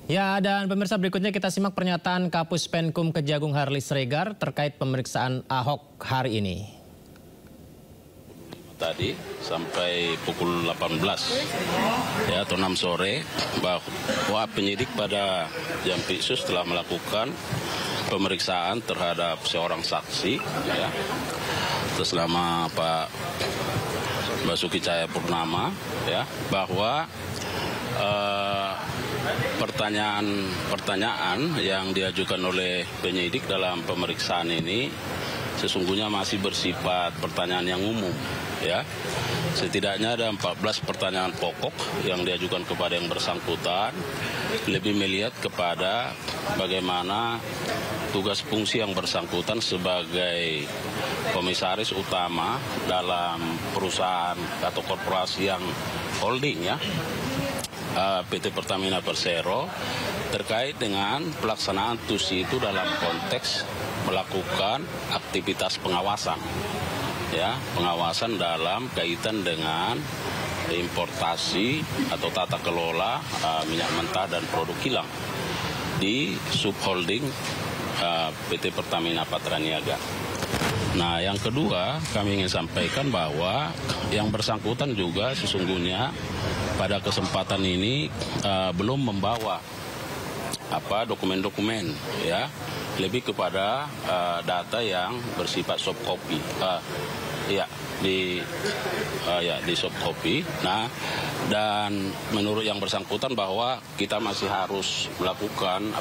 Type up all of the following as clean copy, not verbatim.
Ya, dan pemirsa berikutnya kita simak pernyataan Kapus Penkum Kejagung Harley Sregar terkait pemeriksaan Ahok hari ini. Tadi sampai pukul 18 ya atau 6 sore bahwa penyidik pada Jampitsus telah melakukan pemeriksaan terhadap seorang saksi ya atas nama Pak Basuki Cahayapurnama ya bahwa pertanyaan yang diajukan oleh penyidik dalam pemeriksaan ini sesungguhnya masih bersifat pertanyaan yang umum ya. Setidaknya ada 14 pertanyaan pokok yang diajukan kepada yang bersangkutan, lebih melihat kepada bagaimana tugas fungsi yang bersangkutan sebagai komisaris utama dalam perusahaan atau korporasi yang holding ya, PT Pertamina Persero, terkait dengan pelaksanaan TUSI itu dalam konteks melakukan aktivitas pengawasan ya, pengawasan dalam kaitan dengan importasi atau tata kelola minyak mentah dan produk kilang di subholding PT Pertamina Patraniaga. Nah, yang kedua kami ingin sampaikan bahwa yang bersangkutan juga sesungguhnya pada kesempatan ini belum membawa dokumen-dokumen ya, lebih kepada data yang bersifat soft copy di soft copy. Nah, dan menurut yang bersangkutan bahwa kita masih harus melakukan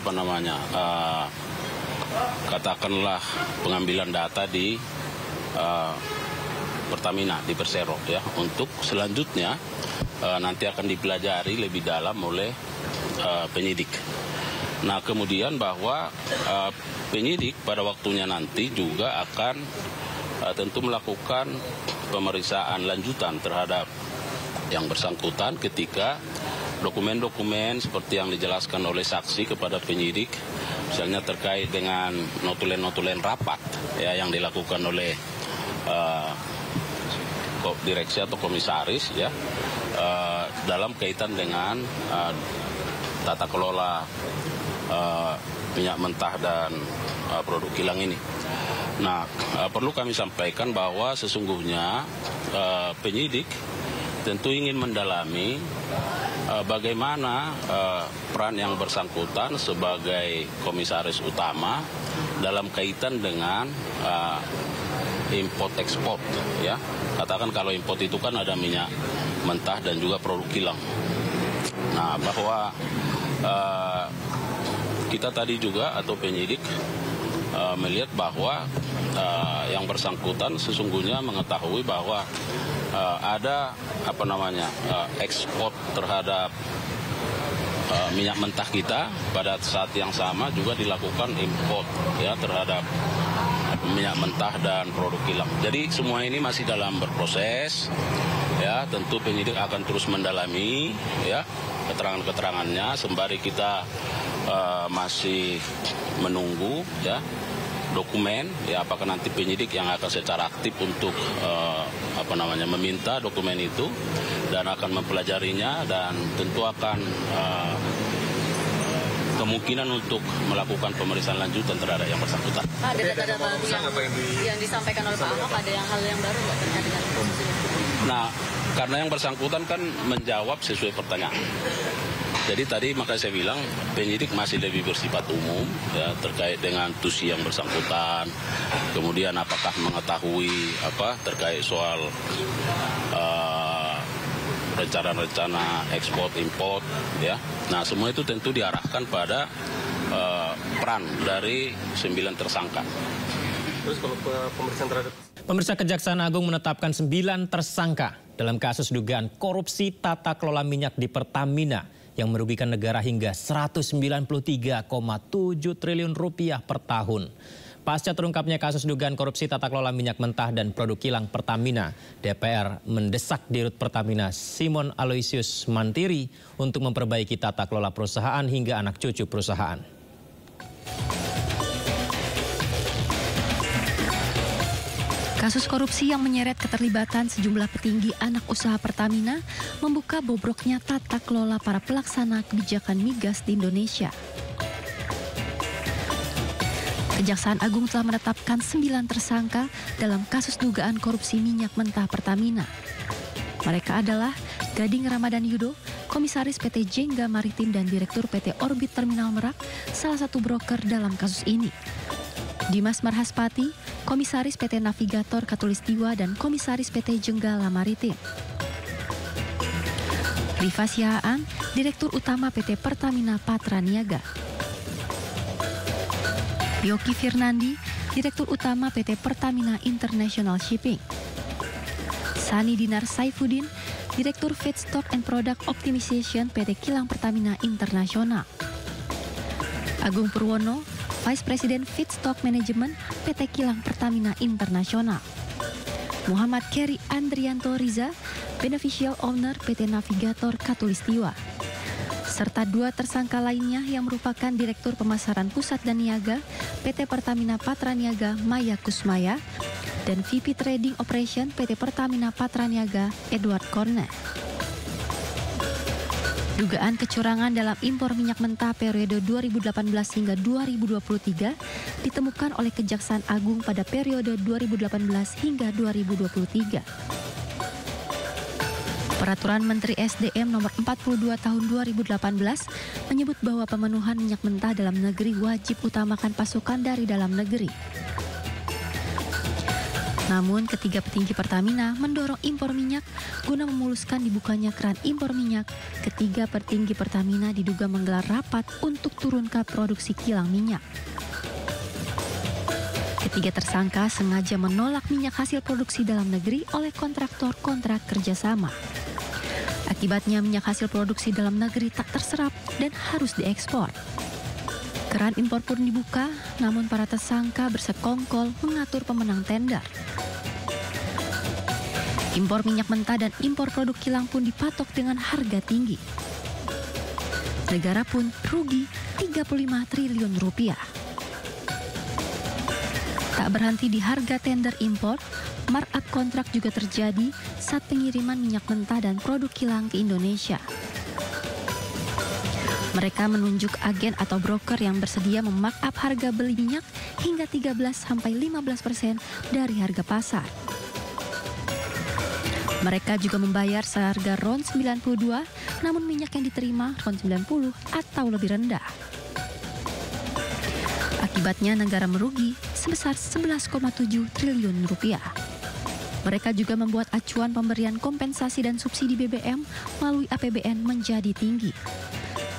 katakanlah pengambilan data di Pertamina di Persero ya, untuk selanjutnya nanti akan dipelajari lebih dalam oleh penyidik. Nah, kemudian bahwa penyidik pada waktunya nanti juga akan tentu melakukan pemeriksaan lanjutan terhadap yang bersangkutan ketika dokumen-dokumen seperti yang dijelaskan oleh saksi kepada penyidik, misalnya terkait dengan notulen-notulen rapat ya yang dilakukan oleh direksi atau komisaris ya dalam kaitan dengan tata kelola minyak mentah dan produk kilang ini. Nah, perlu kami sampaikan bahwa sesungguhnya penyidik tentu ingin mendalami bagaimana peran yang bersangkutan sebagai komisaris utama dalam kaitan dengan import ekspor ya. Katakan kalau import itu kan ada minyak mentah dan juga produk kilang. Nah, bahwa kita tadi juga atau penyidik melihat bahwa yang bersangkutan sesungguhnya mengetahui bahwa ada ekspor terhadap minyak mentah kita, pada saat yang sama juga dilakukan import ya terhadap minyak mentah dan produk kilang. Jadi semua ini masih dalam berproses ya, tentu penyidik akan terus mendalami ya keterangan-keterangannya sembari kita masih menunggu ya dokumen ya, apakah nanti penyidik yang akan secara aktif untuk meminta dokumen itu dan akan mempelajarinya dan tentu akan kemungkinan untuk melakukan pemeriksaan lanjutan terhadap yang bersangkutan. Ada data-data yang disampaikan oleh Pak Ahok, ada hal yang baru nggak terkait dengan posisinya? Nah, karena yang bersangkutan kan menjawab sesuai pertanyaan. Jadi tadi makanya saya bilang penyidik masih lebih bersifat umum ya, terkait dengan TUSI yang bersangkutan. Kemudian apakah mengetahui terkait soal rencana-rencana ekspor import ya. Nah, semua itu tentu diarahkan pada peran dari 9 tersangka. Terus kalau pemeriksaan terhadap Pemirsa, Kejaksaan Agung menetapkan 9 tersangka dalam kasus dugaan korupsi tata kelola minyak di Pertamina yang merugikan negara hingga 193,7 triliun rupiah per tahun. Pasca terungkapnya kasus dugaan korupsi tata kelola minyak mentah dan produk kilang Pertamina, DPR mendesak Dirut Pertamina Simon Aloysius Mantiri untuk memperbaiki tata kelola perusahaan hingga anak cucu perusahaan. Kasus korupsi yang menyeret keterlibatan sejumlah petinggi anak usaha Pertamina membuka bobroknya tata kelola para pelaksana kebijakan migas di Indonesia. Kejaksaan Agung telah menetapkan 9 tersangka dalam kasus dugaan korupsi minyak mentah Pertamina. Mereka adalah Gading Ramadan Yudo, Komisaris PT Jengga Maritim dan Direktur PT Orbit Terminal Merak, salah satu broker dalam kasus ini. Dimas Marhaspati, Komisaris PT Navigator Katulistiwa dan Komisaris PT Jenggala Maritim. Rifa Sihaan, Direktur Utama PT Pertamina Patraniaga. Yoki Firnandi, Direktur Utama PT Pertamina International Shipping. Sani Dinar Saifuddin, Direktur Feedstock and Product Optimization PT Kilang Pertamina Internasional. Agung Purwono, Vice President Feedstock Management PT Kilang Pertamina Internasional. Muhammad Keri Andrianto Riza, Beneficial Owner PT Navigator Katulistiwa. Serta 2 tersangka lainnya yang merupakan Direktur Pemasaran Pusat dan Niaga PT Pertamina Patraniaga Maya Kusmaya dan VP Trading Operation PT Pertamina Patraniaga Edward Korne. Dugaan kecurangan dalam impor minyak mentah periode 2018 hingga 2023 ditemukan oleh Kejaksaan Agung pada periode 2018 hingga 2023. Peraturan Menteri SDM Nomor 42 Tahun 2018 menyebut bahwa pemenuhan minyak mentah dalam negeri wajib utamakan pasokan dari dalam negeri. Namun, ketiga petinggi Pertamina mendorong impor minyak guna memuluskan dibukanya keran impor minyak. Ketiga petinggi Pertamina diduga menggelar rapat untuk turun ke produksi kilang minyak. Ketiga tersangka sengaja menolak minyak hasil produksi dalam negeri oleh kontraktor kontrak kerjasama. Akibatnya minyak hasil produksi dalam negeri tak terserap dan harus diekspor. Keran impor pun dibuka, namun para tersangka bersekongkol mengatur pemenang tender. Impor minyak mentah dan impor produk kilang pun dipatok dengan harga tinggi. Negara pun rugi 35 triliun rupiah. Tak berhenti di harga tender impor, markup kontrak juga terjadi saat pengiriman minyak mentah dan produk kilang ke Indonesia. Mereka menunjuk agen atau broker yang bersedia memarkup harga beli minyak hingga 13-15% dari harga pasar. Mereka juga membayar seharga RON 92, namun minyak yang diterima RON 90 atau lebih rendah. Akibatnya negara merugi sebesar 11,7 triliun rupiah. Mereka juga membuat acuan pemberian kompensasi dan subsidi BBM melalui APBN menjadi tinggi.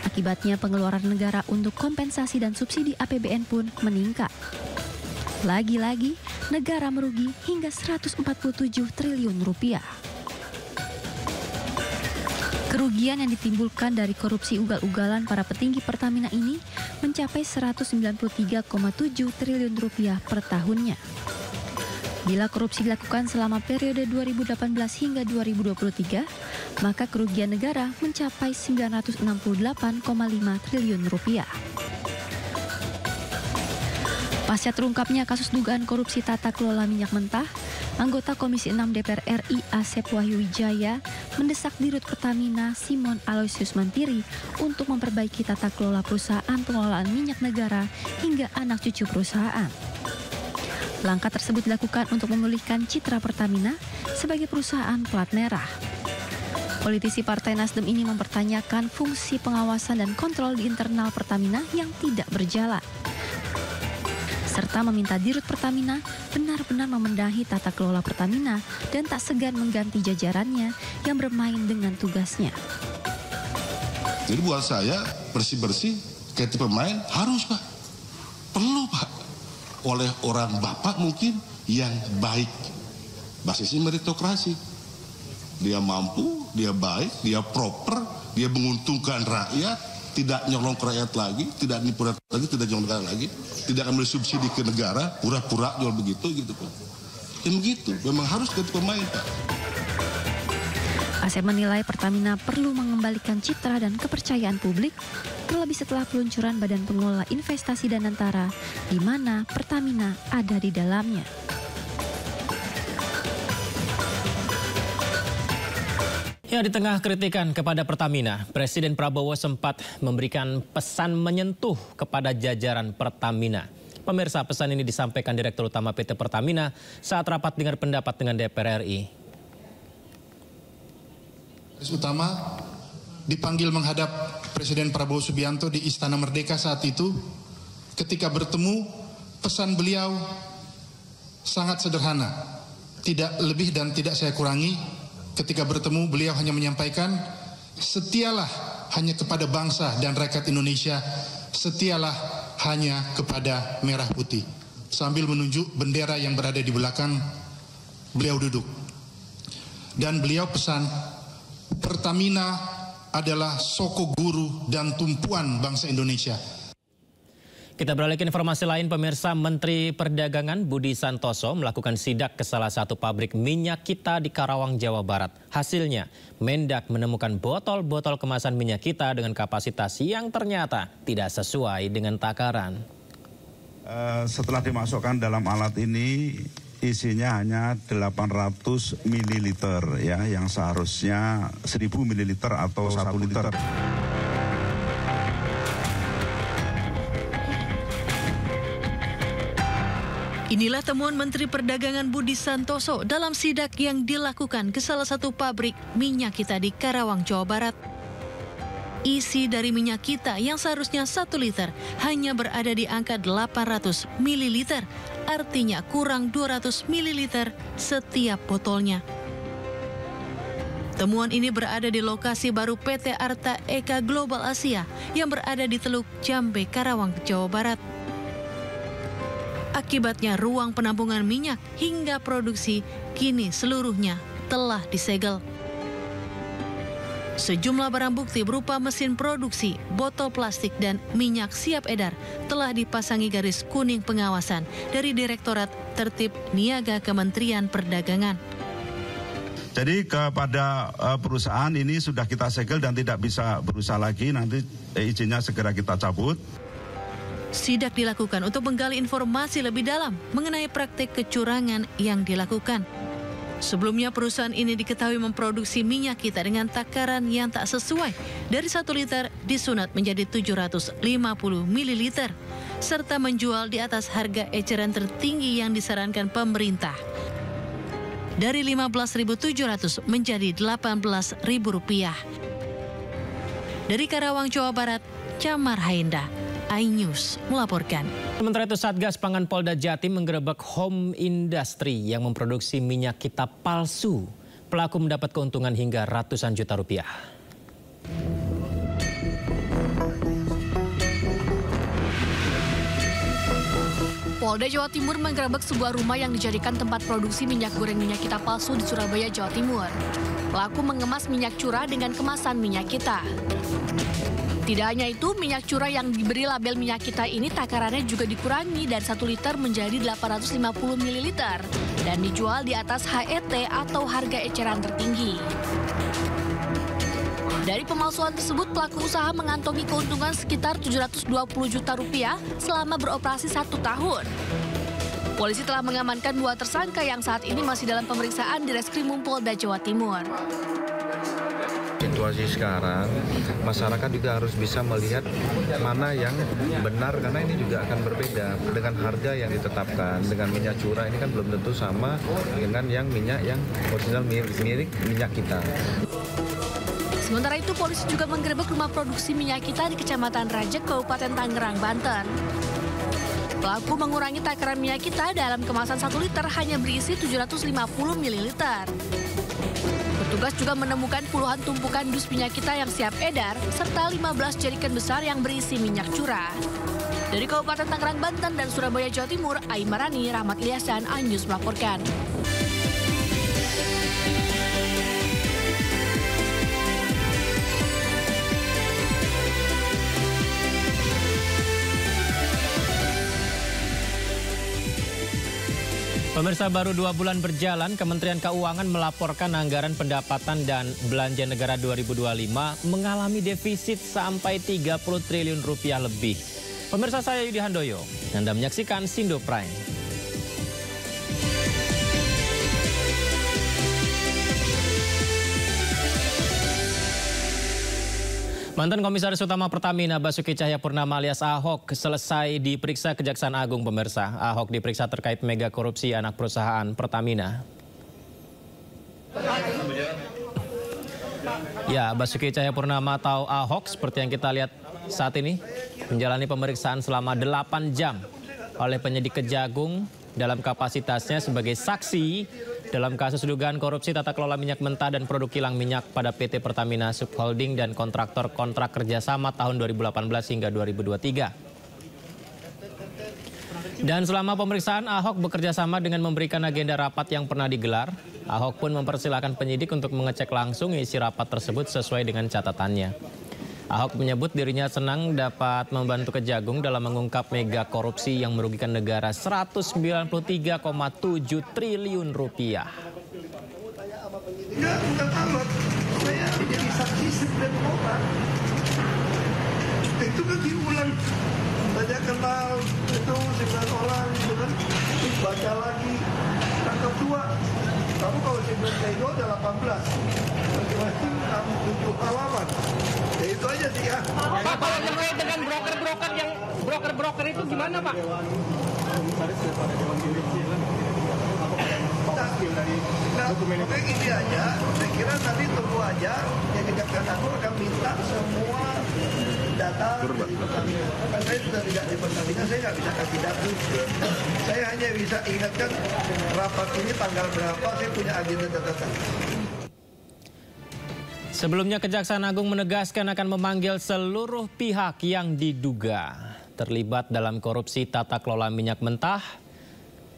Akibatnya pengeluaran negara untuk kompensasi dan subsidi APBN pun meningkat. Lagi-lagi, negara merugi hingga 147 triliun rupiah. Kerugian yang ditimbulkan dari korupsi ugal-ugalan para petinggi Pertamina ini mencapai 193,7 triliun rupiah per tahunnya. Bila korupsi dilakukan selama periode 2018 hingga 2023, maka kerugian negara mencapai 968,5 triliun rupiah. Pasca terungkapnya kasus dugaan korupsi tata kelola minyak mentah, anggota Komisi 6 DPR RI Asep Wahyu Wijaya mendesak Dirut Pertamina Simon Aloysius Mantiri untuk memperbaiki tata kelola perusahaan pengelolaan minyak negara hingga anak cucu perusahaan. Langkah tersebut dilakukan untuk memulihkan citra Pertamina sebagai perusahaan plat merah. Politisi Partai Nasdem ini mempertanyakan fungsi pengawasan dan kontrol di internal Pertamina yang tidak berjalan, serta meminta Dirut Pertamina benar-benar memendahi tata kelola Pertamina dan tak segan mengganti jajarannya yang bermain dengan tugasnya. Jadi buat saya bersih-bersih ganti pemain harus Pak, perlu Pak, oleh orang Bapak mungkin yang baik, basisnya meritokrasi. Dia mampu, dia baik, dia proper, dia menguntungkan rakyat, tidak nyolong ke rakyat lagi, tidak nipu rakyat lagi, tidak nyolong negara lagi, tidak ambil subsidi ke negara, pura-pura jual begitu gitu Pak. Ya begitu, memang harus ganti pemain Pak. Asep menilai Pertamina perlu mengembalikan citra dan kepercayaan publik, terlebih setelah peluncuran Badan Pengelola Investasi Danantara, di mana Pertamina ada di dalamnya. Ya, di tengah kritikan kepada Pertamina, Presiden Prabowo sempat memberikan pesan menyentuh kepada jajaran Pertamina. Pemirsa, pesan ini disampaikan Direktur Utama PT Pertamina saat rapat dengar pendapat dengan DPR RI. Utama dipanggil menghadap Presiden Prabowo Subianto di Istana Merdeka saat itu. Ketika bertemu, pesan beliau sangat sederhana, tidak lebih dan tidak saya kurangi. Ketika bertemu, beliau hanya menyampaikan, setialah hanya kepada bangsa dan rakyat Indonesia, setialah hanya kepada merah putih. Sambil menunjuk bendera yang berada di belakang, beliau duduk. Dan beliau pesan, Pertamina adalah soko guru dan tumpuan bangsa Indonesia. Kita beralih ke informasi lain, pemirsa. Menteri Perdagangan Budi Santoso melakukan sidak ke salah satu pabrik minyak kita di Karawang, Jawa Barat. Hasilnya, Mendak menemukan botol-botol kemasan minyak kita dengan kapasitas yang ternyata tidak sesuai dengan takaran. Setelah dimasukkan dalam alat ini, isinya hanya 800 ml ya, yang seharusnya 1000 ml atau 1 liter. Inilah temuan Menteri Perdagangan Budi Santoso dalam sidak yang dilakukan ke salah satu pabrik minyak kita di Karawang, Jawa Barat. Isi dari minyak kita yang seharusnya 1 liter hanya berada di angka 800 ml, artinya kurang 200 ml setiap botolnya. Temuan ini berada di lokasi baru PT Arta Eka Global Asia yang berada di Teluk Jambe, Karawang, Jawa Barat. Akibatnya ruang penampungan minyak hingga produksi kini seluruhnya telah disegel. Sejumlah barang bukti berupa mesin produksi, botol plastik, dan minyak siap edar telah dipasangi garis kuning pengawasan dari Direktorat Tertib Niaga Kementerian Perdagangan. Jadi kepada perusahaan ini sudah kita segel dan tidak bisa berusaha lagi, nanti izinnya segera kita cabut. Sidak dilakukan untuk menggali informasi lebih dalam mengenai praktik kecurangan yang dilakukan. Sebelumnya perusahaan ini diketahui memproduksi minyak kita dengan takaran yang tak sesuai, dari 1 liter disunat menjadi 750 ml, serta menjual di atas harga eceran tertinggi yang disarankan pemerintah, dari Rp15.700 menjadi Rp18.000. Dari Karawang, Jawa Barat, Camar Hainda, iNews melaporkan. Sementara itu, Satgas Pangan Polda Jatim menggerebek Home Industry yang memproduksi minyak kita palsu. Pelaku mendapat keuntungan hingga ratusan juta rupiah. Polda Jawa Timur menggerebek sebuah rumah yang dijadikan tempat produksi minyak goreng minyak kita palsu di Surabaya, Jawa Timur. Pelaku mengemas minyak curah dengan kemasan minyak kita. Tidak hanya itu, minyak curah yang diberi label minyak kita ini takarannya juga dikurangi dari 1 liter menjadi 850 ml dan dijual di atas HET atau harga eceran tertinggi. Dari pemalsuan tersebut, pelaku usaha mengantongi keuntungan sekitar 720 juta rupiah selama beroperasi 1 tahun. Polisi telah mengamankan 2 tersangka yang saat ini masih dalam pemeriksaan di Reskrimum Polda Jawa Timur. Situasi sekarang, masyarakat juga harus bisa melihat mana yang benar, karena ini juga akan berbeda dengan harga yang ditetapkan. Dengan minyak curah ini kan belum tentu sama dengan yang minyak yang original mirip minyak kita. Sementara itu, polisi juga menggerebek rumah produksi minyak kita di Kecamatan Rajek, Kabupaten Tangerang, Banten. Pelaku mengurangi takaran minyak kita dalam kemasan 1 liter hanya berisi 750 ml. Petugas juga menemukan puluhan tumpukan dus minyak kita yang siap edar, serta 15 jerigen besar yang berisi minyak curah. Dari Kabupaten Tangerang, Banten, dan Surabaya, Jawa Timur, Aimarani, Rahmat Ilyasan, iNews melaporkan. Pemirsa, baru 2 bulan berjalan, Kementerian Keuangan melaporkan anggaran pendapatan dan belanja negara 2025 mengalami defisit sampai 30 triliun rupiah lebih. Pemirsa, saya Yudi Handoyo. Anda menyaksikan Sindo Prime. Mantan Komisaris Utama Pertamina Basuki Cahayapurnama alias Ahok selesai diperiksa Kejaksaan Agung pemirsa. Ahok diperiksa terkait mega korupsi anak perusahaan Pertamina. Ya, Basuki Cahayapurnama atau Ahok seperti yang kita lihat saat ini menjalani pemeriksaan selama 8 jam oleh penyidik Kejagung dalam kapasitasnya sebagai saksi dalam kasus dugaan korupsi tata kelola minyak mentah dan produk kilang minyak pada PT Pertamina Subholding dan kontraktor kontrak kerjasama tahun 2018 hingga 2023. Dan selama pemeriksaan, Ahok bekerja sama dengan memberikan agenda rapat yang pernah digelar. Ahok pun mempersilahkan penyidik untuk mengecek langsung isi rapat tersebut sesuai dengan catatannya. Ahok menyebut dirinya senang dapat membantu Kejagung dalam mengungkap mega korupsi yang merugikan negara 193,7 triliun rupiah. Bukan alat, saya menjadi saksi 9 orang. Itu kan diulang. Saya kenal itu 9 orang, itu kan baca lagi, tangkap 2. Kamu kalau 9 kali 2 ada 18. Masing-masing 7 halaman. Ya itu aja sih ya. Pak, kalau terkait dengan broker-broker yang broker-broker itu gimana Pak? Nah, makanya ini aja, saya kira nanti tunggu aja, yang Kejaksaan Agung akan minta semua data dari Pertamina. Kan saya sudah tidak di Pertamina, saya nggak bisa kasih data. Saya hanya bisa ingatkan rapat ini tanggal berapa, saya punya agenda catatan. Sebelumnya Kejaksaan Agung menegaskan akan memanggil seluruh pihak yang diduga terlibat dalam korupsi tata kelola minyak mentah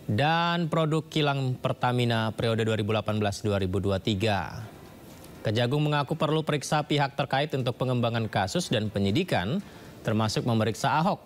dan produk kilang Pertamina periode 2018-2023. Kejagung mengaku perlu periksa pihak terkait untuk pengembangan kasus dan penyidikan, termasuk memeriksa Ahok.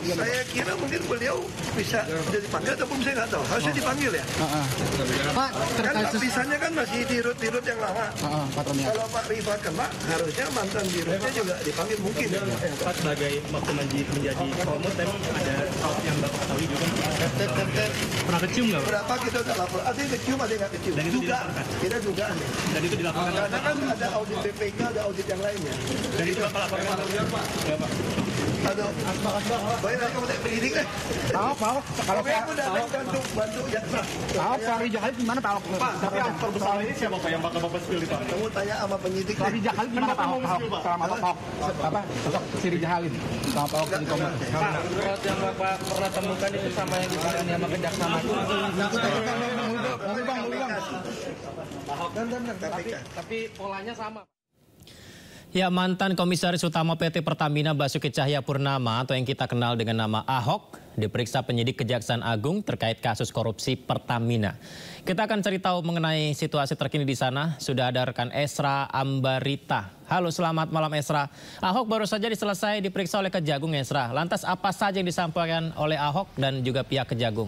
Saya kira mungkin beliau bisa dipanggil ataupun saya nggak tahu. Harusnya dipanggil ya. Pak, kan lapisannya kan masih dirut-dirut yang lama. Kalau Pak Rifat kena, harusnya mantan dirutnya juga dipanggil mungkin. Pak sebagai waktu menjadi komut, memang ada saus yang Bapak ketahui juga. Pernah kecium nggak Pak? Berapa kita udah lapor? Ada yang kecium, ada yang nggak kecium. Dan itu juga. Kita juga. Dan itu dilaporkan. Karena kan ada audit BPK, ada audit yang lainnya. Dan itu Bapak laporkan. Ya Pak. Aduh, baik nanti kamu penyidik deh. Pak, kalau aku datang bantu jaksa. Pak Rijal Khalid gimana Pak? Tapi yang terbesar ini siapa Pak yang bakal Bapak spill Pak? Kamu tanya sama penyidik. Pak Rijal Khalid gimana Pak? Sama Pak apa? Si Rijal Khalid sama Pak di komen. Pak, yang Bapak pernah temukan itu sama yang ditangani sama Kejaksaan Agung. Tapi polanya sama. Ya, mantan Komisaris Utama PT Pertamina Basuki Cahayapurnama atau yang kita kenal dengan nama Ahok diperiksa penyidik Kejaksaan Agung terkait kasus korupsi Pertamina. Kita akan cari tahu mengenai situasi terkini di sana. Sudah ada rekan Esra Ambarita. Halo, selamat malam Esra. Ahok baru saja selesai diperiksa oleh Kejagung Esra. Lantas apa saja yang disampaikan oleh Ahok dan juga pihak Kejagung?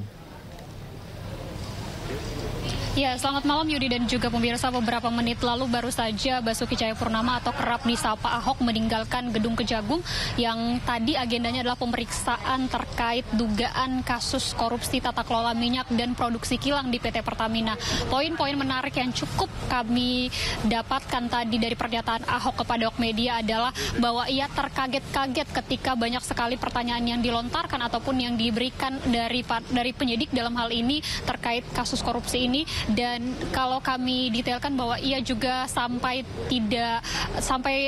Ya, selamat malam Yudi dan juga pemirsa. Beberapa menit lalu baru saja Basuki Cahayapurnama atau kerap disapa Ahok meninggalkan gedung Kejagung yang tadi agendanya adalah pemeriksaan terkait dugaan kasus korupsi tata kelola minyak dan produksi kilang di PT Pertamina. Poin-poin menarik yang cukup kami dapatkan tadi dari pernyataan Ahok kepada awak media adalah bahwa ia terkaget-kaget ketika banyak sekali pertanyaan yang dilontarkan ataupun yang diberikan dari penyidik dalam hal ini terkait kasus korupsi ini. Dan kalau kami detailkan bahwa ia juga sampai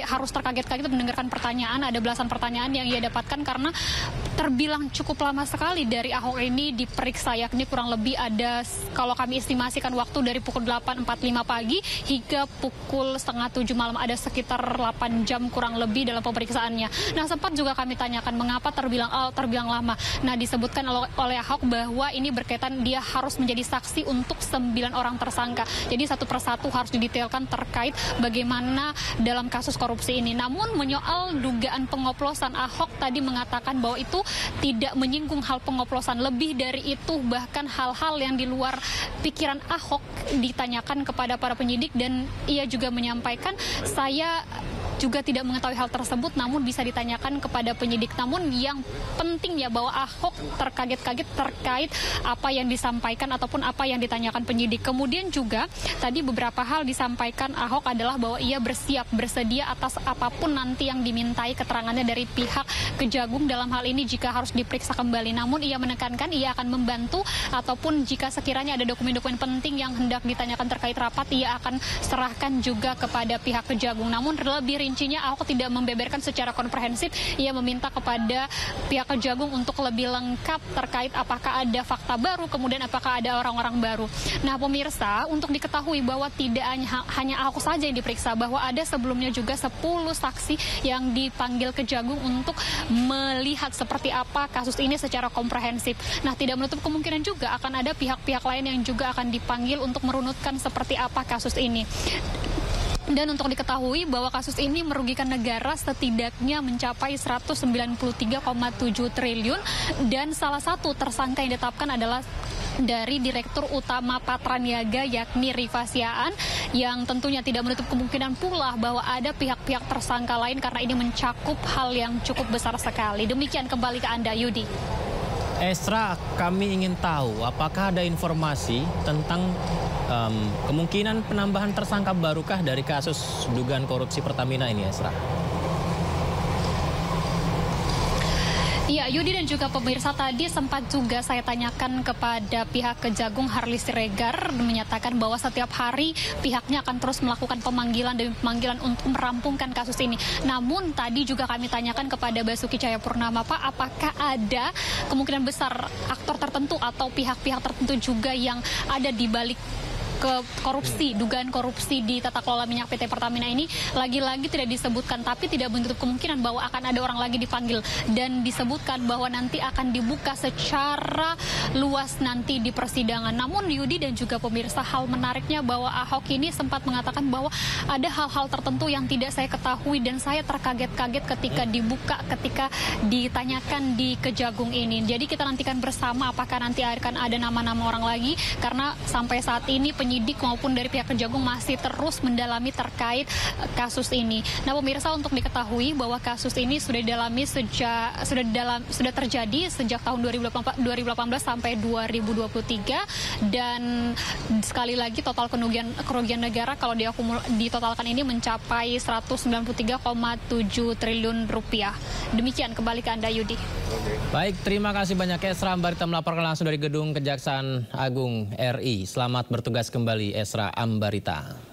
harus terkaget-kaget mendengarkan pertanyaan, ada belasan pertanyaan yang ia dapatkan karena terbilang cukup lama sekali dari Ahok ini diperiksa, yakni kurang lebih ada, kalau kami estimasikan waktu dari pukul 8.45 pagi hingga pukul 6:30 malam, ada sekitar 8 jam kurang lebih dalam pemeriksaannya. Nah, sempat juga kami tanyakan mengapa terbilang lama. Nah, disebutkan oleh Ahok bahwa ini berkaitan dia harus menjadi saksi untuk 9 orang tersangka. Jadi satu persatu harus didetailkan terkait bagaimana dalam kasus korupsi ini. Namun menyoal dugaan pengoplosan, Ahok tadi mengatakan bahwa itu tidak menyinggung hal pengoplosan. Lebih dari itu, bahkan hal-hal yang di luar pikiran Ahok ditanyakan kepada para penyidik, dan ia juga menyampaikan, saya juga tidak mengetahui hal tersebut, namun bisa ditanyakan kepada penyidik. Namun yang penting ya bahwa Ahok terkaget-kaget terkait apa yang disampaikan ataupun apa yang ditanyakan penyidik. Kemudian juga tadi beberapa hal disampaikan Ahok adalah bahwa ia bersedia atas apapun nanti yang dimintai keterangannya dari pihak Kejagung dalam hal ini jika harus diperiksa kembali. Namun ia menekankan ia akan membantu, ataupun jika sekiranya ada dokumen-dokumen penting yang hendak ditanyakan terkait rapat, ia akan serahkan juga kepada pihak Kejagung. Namun lebih rincinya Ahok tidak membeberkan secara komprehensif. Ia meminta kepada pihak Kejagung untuk lebih lengkap terkait apakah ada fakta baru, kemudian apakah ada orang-orang baru. Nah pemirsa, untuk diketahui bahwa tidak hanya Ahok saja yang diperiksa, bahwa ada sebelumnya juga 10 saksi yang dipanggil Kejagung untuk melihat seperti apa kasus ini secara komprehensif. Nah tidak menutup kemungkinan juga akan ada pihak-pihak lain yang juga akan dipanggil untuk merunutkan seperti apa kasus ini. Dan untuk diketahui bahwa kasus ini merugikan negara setidaknya mencapai 193,7 triliun, dan salah satu tersangka yang ditetapkan adalah dari Direktur Utama Patraniaga yakni Rifa Siaan, yang tentunya tidak menutup kemungkinan pula bahwa ada pihak-pihak tersangka lain karena ini mencakup hal yang cukup besar sekali. Demikian, kembali ke Anda, Yudi. Esra, kami ingin tahu apakah ada informasi tentang kemungkinan penambahan tersangka barukah dari kasus dugaan korupsi Pertamina ini, Esra? Ya, Yudi dan juga pemirsa, tadi sempat juga saya tanyakan kepada pihak Kejagung, Harli Siregar menyatakan bahwa setiap hari pihaknya akan terus melakukan pemanggilan demi pemanggilan untuk merampungkan kasus ini. Namun tadi juga kami tanyakan kepada Basuki Cahayapurnama, Pak, apakah ada kemungkinan besar aktor tertentu atau pihak-pihak tertentu juga yang ada di balik korupsi, dugaan korupsi di tata kelola minyak PT Pertamina ini? Lagi-lagi tidak disebutkan, tapi tidak menutup kemungkinan bahwa akan ada orang lagi dipanggil, dan disebutkan bahwa nanti akan dibuka secara luas nanti di persidangan. Namun Yudi dan juga pemirsa, hal menariknya bahwa Ahok ini sempat mengatakan bahwa ada hal-hal tertentu yang tidak saya ketahui dan saya terkaget-kaget ketika dibuka, ketika ditanyakan di Kejagung ini. Jadi kita nantikan bersama apakah nanti akan ada nama-nama orang lagi, karena sampai saat ini penyidik maupun dari pihak Kejagung masih terus mendalami terkait kasus ini. Nah pemirsa, untuk diketahui bahwa kasus ini sudah didalami sudah terjadi sejak tahun 2018 sampai 2023, dan sekali lagi total kerugian negara kalau ditotalkan ini mencapai 193,7 triliun rupiah. Demikian, kembali ke Anda, Yudi. Baik, terima kasih banyak Esra Ambarita melaporkan langsung dari Gedung Kejaksaan Agung RI. Selamat bertugas kembali Esra Ambarita.